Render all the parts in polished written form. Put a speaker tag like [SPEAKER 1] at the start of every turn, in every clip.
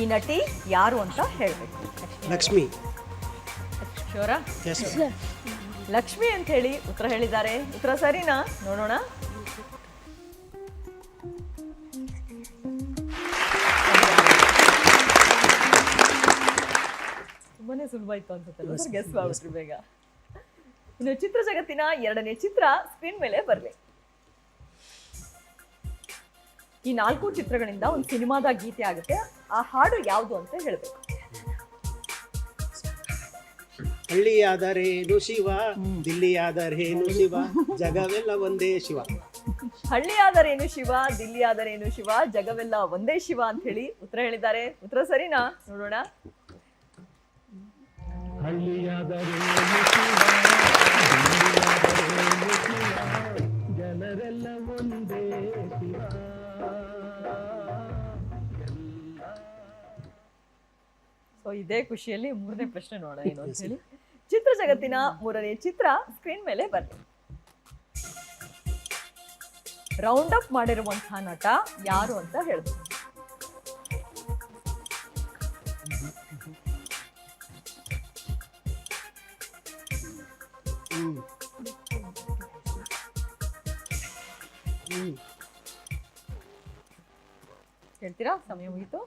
[SPEAKER 1] ಈ ನಟಿ ಯಾರು ಅಂತ ಹೇಳಬೇಕು.
[SPEAKER 2] ಲಕ್ಷ್ಮಿ.
[SPEAKER 1] ಶೋರಾ? ಲಕ್ಷ್ಮಿ ಅಂತ ಹೇಳಿ ಉತ್ತರ ಹೇಳಿದ್ದಾರೆ. ಉತ್ತರ ಸರಿನಾ? ನೋಡೋಣ. ತುಂಬಾನೇ ಸುಲಭ ಇತ್ತು ಅನ್ಸುತ್ತೆ, ಗೆಸ್ ಮಾಡ್ಬಿಟ್ರಿ ಬೇಗ. ಇನ್ನು ಚಿತ್ರ ಜಗತ್ತಿನ ಎರಡನೇ ಚಿತ್ರ ಸ್ಕ್ರೀನ್ ಮೇಲೆ ಬರಲಿ. ಈ 4 ಚಿತ್ರಗಳಿಂದ ಒಂದು ಸಿನಿಮಾದ ಗೀತೆ ಆಗುತ್ತೆ. ಆ ಹಾಡು ಯಾವುದು ಅಂತ ಹೇಳಬೇಕು.
[SPEAKER 2] ಹಳ್ಳಿಯಾದರೇನು ಶಿವ, ದಿಲ್ಲಿಯಾದರೇನು ಶಿವ, ಜಗವೆಲ್ಲ ಒಂದೇ ಶಿವ.
[SPEAKER 1] ಹಳ್ಳಿಯಾದರೇನು ಶಿವ, ದಿಲ್ಲಿಯಾದರೇನು ಶಿವ, ಜಗವೆಲ್ಲ ಒಂದೇ ಶಿವ ಅಂತ ಹೇಳಿ ಉತ್ತರ ಹೇಳಿದ್ದಾರೆ. ಉತ್ತರ ಸರಿನಾ? ನೋಡೋಣ.
[SPEAKER 2] ಜನರೆಲ್ಲ ಒಂದೇ ಶಿವ.
[SPEAKER 1] ಸೊ ಇದೇ ಖುಷಿಯಲ್ಲಿ ಮೂರನೇ ಪ್ರಶ್ನೆ ನೋಡೋಣ ಏನು ಅಂತ ಹೇಳಿ. ಚಿತ್ರ ಜಗತ್ತಿನ ಮೂರನೇ ಚಿತ್ರ ಸ್ಕ್ರೀನ್ ಮೇಲೆ ಬರಲಿ. ರೌಂಡ್ ಅಪ್ ಮಾಡಿರುವಂತಹ ನಟ ಯಾರು ಅಂತ ಹೇಳ್ಬೇಕು. ಹೇಳ್ತೀರಾ? ಸಮಯ ಮುಗೀತು.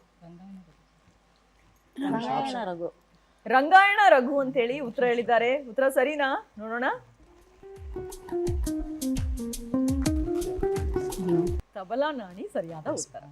[SPEAKER 1] ರಂಗಾಯಣ ರಘು ಅಂತ ಹೇಳಿ ಉತ್ತರ ಹೇಳಿದ್ದಾರೆ. ಉತ್ತರ ಸರಿನಾ? ನೋಡೋಣ. ತಬಲಾ ನಾಣಿ ಸರಿಯಾದ ಉತ್ತರ.